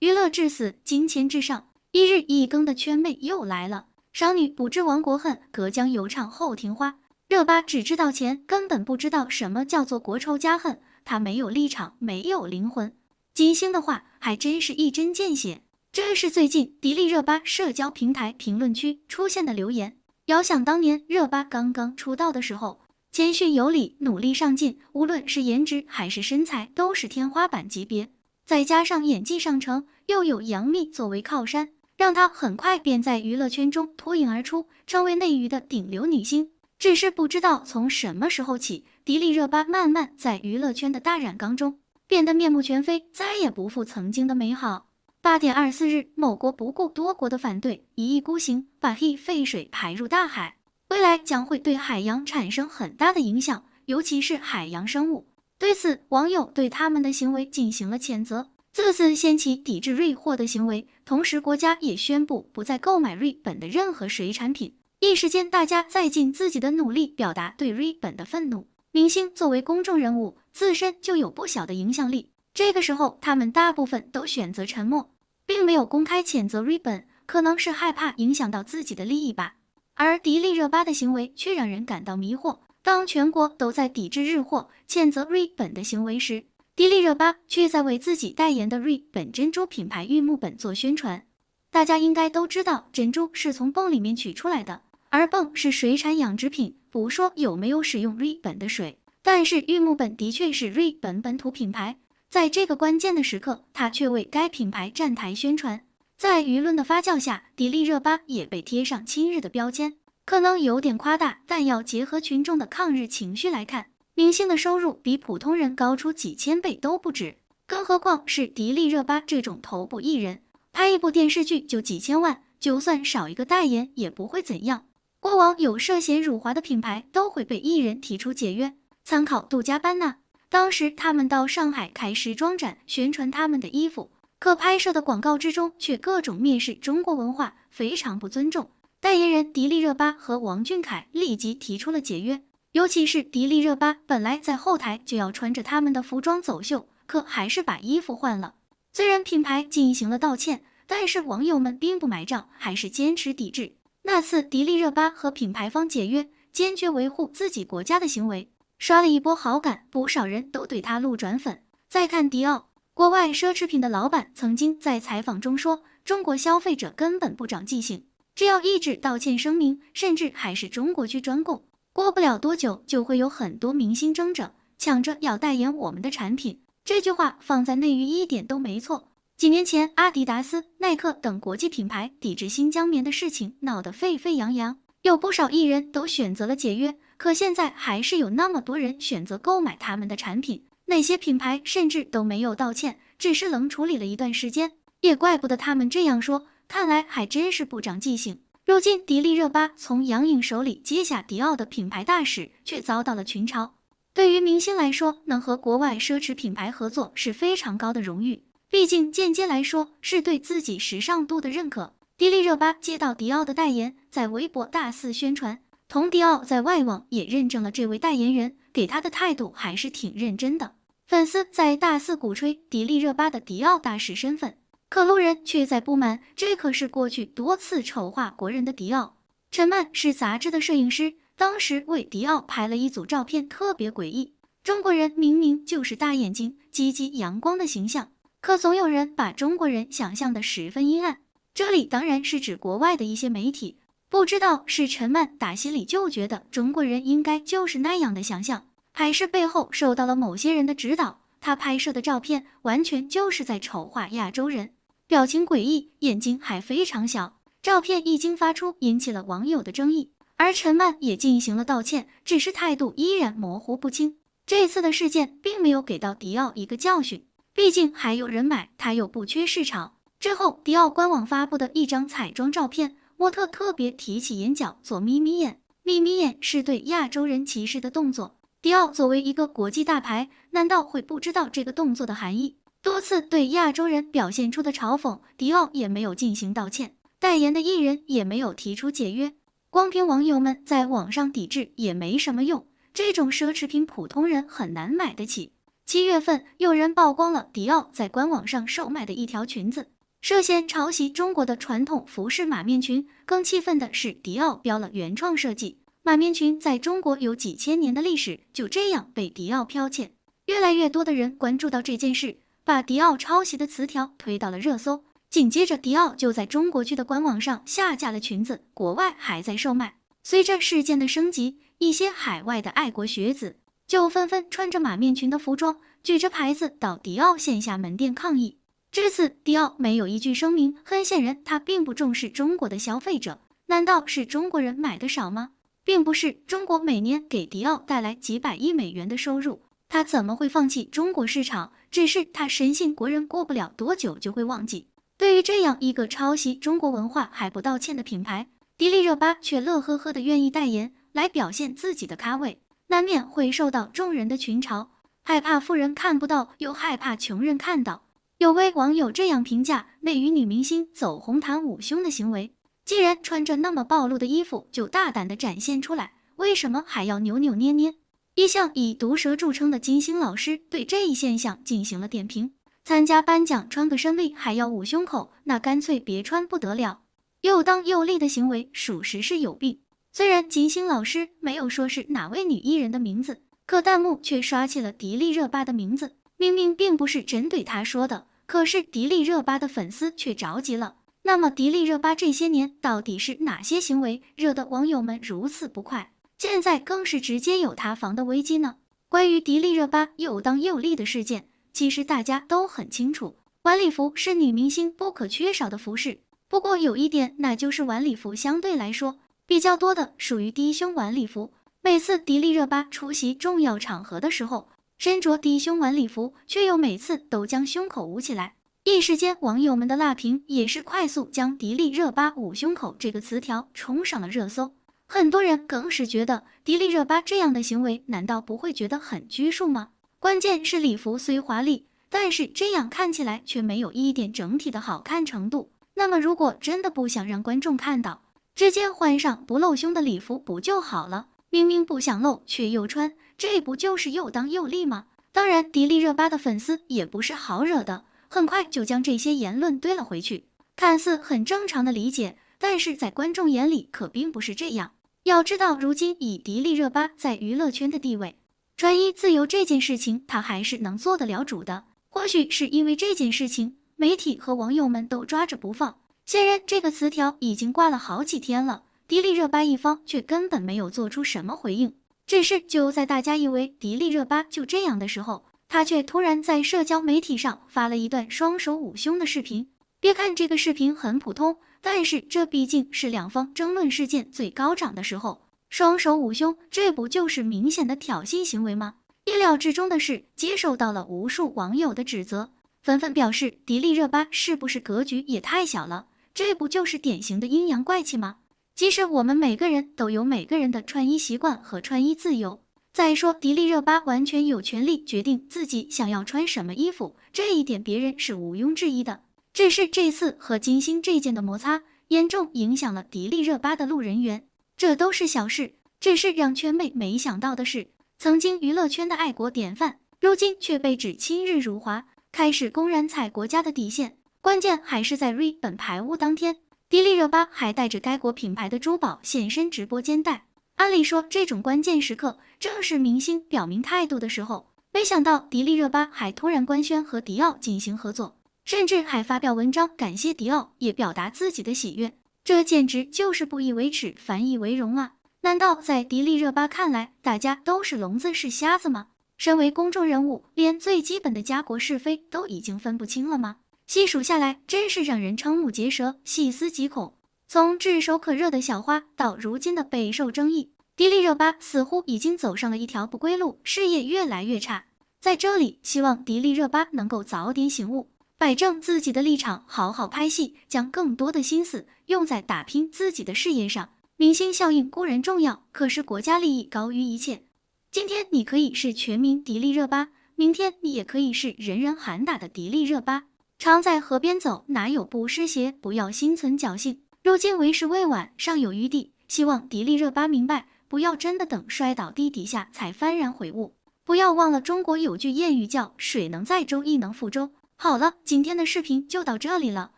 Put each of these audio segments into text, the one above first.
娱乐至死，金钱至上。一日一更的圈妹又来了，少女不知亡国恨，隔江犹唱后庭花。热巴只知道钱，根本不知道什么叫做国仇家恨。她没有立场，没有灵魂。金星的话还真是一针见血。这是最近迪丽热巴社交平台评论区出现的留言。遥想当年热巴刚刚出道的时候，谦逊有礼，努力上进，无论是颜值还是身材都是天花板级别。再加上演技上乘，又有杨幂作为靠山，让她很快便在娱乐圈中脱颖而出，成为内娱的顶流女星。只是不知道从什么时候起，迪丽热巴慢慢在娱乐圈的大染缸中变得面目全非，再也不复曾经的美好。8.24日，某国不顾多国的反对，一意孤行，把黑废水排入大海，未来将会对海洋产生很大的影响，尤其是海洋生物。对此，网友对他们的行为进行了谴责，自此掀起抵制瑞货的行为，同时国家也宣布不再购买瑞本的任何水产品。一时间，大家在尽自己的努力表达对瑞本的愤怒。明星作为公众人物，自身就有不小的影响力，这个时候他们大部分都选择沉默，并没有公开谴责瑞本，可能是害怕影响到自己的利益吧。而迪丽热巴的行为却让人感到迷惑。当全国都在抵制日货、谴责瑞本的行为时，迪丽热巴却在为自己代言的瑞本珍珠品牌玉木本做宣传。大家应该都知道，珍珠是从蚌里面取出来的，而蚌是水产养殖品，不说有没有使用瑞本的水，但是玉木本的确是瑞本本土品牌。在这个关键的时刻，他却为该品牌站台宣传。在舆论的发酵下，迪丽热巴也被贴上亲日的标签，可能有点夸大，但要结合群众的抗日情绪来看，明星的收入比普通人高出几千倍都不止，更何况是迪丽热巴这种头部艺人，拍一部电视剧就几千万，就算少一个代言也不会怎样。过往有涉嫌辱华的品牌都会被艺人提出解约，参考杜嘉班纳，当时他们到上海开时装展宣传他们的衣服，可拍摄的广告之中却各种蔑视中国文化，非常不尊重。代言人迪丽热巴和王俊凯立即提出了解约，尤其是迪丽热巴本来在后台就要穿着他们的服装走秀，可还是把衣服换了。虽然品牌进行了道歉，但是网友们并不买账，还是坚持抵制。那次迪丽热巴和品牌方解约，坚决维护自己国家的行为，刷了一波好感，不少人都对他路转粉。再看迪奥，国外奢侈品的老板曾经在采访中说，中国消费者根本不长记性，只要一纸道歉声明，甚至还是中国区专供，过不了多久就会有很多明星争着抢着要代言我们的产品。这句话放在内娱一点都没错。几年前，阿迪达斯、耐克等国际品牌抵制新疆棉的事情闹得沸沸扬扬，有不少艺人都选择了解约，可现在还是有那么多人选择购买他们的产品，那些品牌甚至都没有道歉，只是冷处理了一段时间，也怪不得他们这样说，看来还真是不长记性。如今迪丽热巴从杨颖手里接下迪奥的品牌大使，却遭到了群嘲。对于明星来说，能和国外奢侈品牌合作是非常高的荣誉，毕竟间接来说是对自己时尚度的认可。迪丽热巴接到迪奥的代言，在微博大肆宣传，同迪奥在外网也认证了这位代言人，给他的态度还是挺认真的。粉丝在大肆鼓吹迪丽热巴的迪奥大使身份，可路人却在不满，这可是过去多次丑化国人的迪奥。陈曼是杂志的摄影师，当时为迪奥拍了一组照片，特别诡异。中国人明明就是大眼睛、积极阳光的形象，可总有人把中国人想象的十分阴暗。这里当然是指国外的一些媒体，不知道是陈曼打心里就觉得中国人应该就是那样的想象，还是背后受到了某些人的指导，他拍摄的照片完全就是在丑化亚洲人，表情诡异，眼睛还非常小。照片一经发出，引起了网友的争议，而陈曼也进行了道歉，只是态度依然模糊不清。这次的事件并没有给到迪奥一个教训，毕竟还有人买，他又不缺市场。之后，迪奥官网发布的一张彩妆照片，模特特别提起眼角做眯眯眼，眯眯眼是对亚洲人歧视的动作。迪奥作为一个国际大牌，难道会不知道这个动作的含义？多次对亚洲人表现出的嘲讽，迪奥也没有进行道歉，代言的艺人也没有提出解约，光凭网友们在网上抵制也没什么用，这种奢侈品普通人很难买得起。7月份，有人曝光了迪奥在官网上售卖的一条裙子，涉嫌抄袭中国的传统服饰马面裙。更气愤的是，迪奥标了原创设计，马面裙在中国有几千年的历史，就这样被迪奥剽窃。越来越多的人关注到这件事，把迪奥抄袭的词条推到了热搜。紧接着，迪奥就在中国区的官网上下架了裙子，国外还在售卖。随着事件的升级，一些海外的爱国学子就纷纷穿着马面裙的服装，举着牌子到迪奥线下门店抗议。至此，迪奥没有一句声明，很显然他并不重视中国的消费者。难道是中国人买的少吗？并不是，中国每年给迪奥带来几百亿美元的收入，他怎么会放弃中国市场？只是他深信国人过不了多久就会忘记。对于这样一个抄袭中国文化还不道歉的品牌，迪丽热巴却乐呵呵的愿意代言来表现自己的咖位，难免会受到众人的群嘲。害怕富人看不到，又害怕穷人看到。有位网友这样评价内娱女明星走红毯捂胸的行为：既然穿着那么暴露的衣服就大胆地展现出来，为什么还要扭扭捏捏？一向以毒舌著称的金星老师对这一现象进行了点评。参加颁奖穿个深 V 还要捂胸口，那干脆别穿不得了。又当又立的行为属实是有病。虽然金星老师没有说是哪位女艺人的名字，可弹幕却刷起了迪丽热巴的名字。明明并不是针对她说的，可是迪丽热巴的粉丝却着急了。那么迪丽热巴这些年到底是哪些行为惹得网友们如此不快？现在更是直接有塌房的危机呢？关于迪丽热巴又当又立的事件，其实大家都很清楚，晚礼服是女明星不可缺少的服饰。不过有一点，那就是晚礼服相对来说比较多的属于低胸晚礼服。每次迪丽热巴出席重要场合的时候，身着低胸晚礼服，却又每次都将胸口捂起来。一时间，网友们的辣评也是快速将迪丽热巴捂胸口这个词条冲上了热搜。很多人更是觉得迪丽热巴这样的行为难道不会觉得很拘束吗？关键是礼服虽华丽，但是这样看起来却没有一点整体的好看程度。那么如果真的不想让观众看到，直接换上不露胸的礼服不就好了？明明不想露却又穿，这不就是又当又立吗？当然，迪丽热巴的粉丝也不是好惹的，很快就将这些言论堆了回去。看似很正常的理解，但是在观众眼里可并不是这样。要知道，如今以迪丽热巴在娱乐圈的地位，穿衣自由这件事情她还是能做得了主的。或许是因为这件事情，媒体和网友们都抓着不放。显然这个词条已经挂了好几天了，迪丽热巴一方却根本没有做出什么回应。只是就在大家以为迪丽热巴就这样的时候，她却突然在社交媒体上发了一段双手捂胸的视频。别看这个视频很普通，但是这毕竟是两方争论事件最高涨的时候，双手捂胸，这不就是明显的挑衅行为吗？意料之中的是，接受到了无数网友的指责，纷纷表示迪丽热巴是不是格局也太小了？这不就是典型的阴阳怪气吗？即使我们每个人都有每个人的穿衣习惯和穿衣自由，再说迪丽热巴完全有权利决定自己想要穿什么衣服，这一点别人是毋庸置疑的。只是这次和金星这件的摩擦，严重影响了迪丽热巴的路人缘，这都是小事。只是让圈妹没想到的是，曾经娱乐圈的爱国典范，如今却被指亲日辱华，开始公然踩国家的底线。关键还是在 RE 本排污当天，迪丽热巴还带着该国品牌的珠宝现身直播间戴。按理说，这种关键时刻正是明星表明态度的时候，没想到迪丽热巴还突然官宣和迪奥进行合作，甚至还发表文章感谢迪奥，也表达自己的喜悦。这简直就是不以为耻，反以为荣啊！难道在迪丽热巴看来，大家都是聋子是瞎子吗？身为公众人物，连最基本的家国是非都已经分不清了吗？细数下来，真是让人瞠目结舌，细思极恐。从炙手可热的小花到如今的备受争议，迪丽热巴似乎已经走上了一条不归路，事业越来越差。在这里，希望迪丽热巴能够早点醒悟，摆正自己的立场，好好拍戏，将更多的心思用在打拼自己的事业上。明星效应固然重要，可是国家利益高于一切。今天你可以是全民迪丽热巴，明天你也可以是人人喊打的迪丽热巴。常在河边走，哪有不湿鞋？不要心存侥幸，如今为时未晚，尚有余地。希望迪丽热巴明白，不要真的等摔倒地底下才幡然悔悟。不要忘了中国有句谚语叫水能载舟，亦能覆舟。好了，今天的视频就到这里了，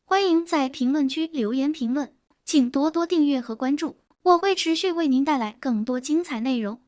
欢迎在评论区留言评论，请多多订阅和关注，我会持续为您带来更多精彩内容。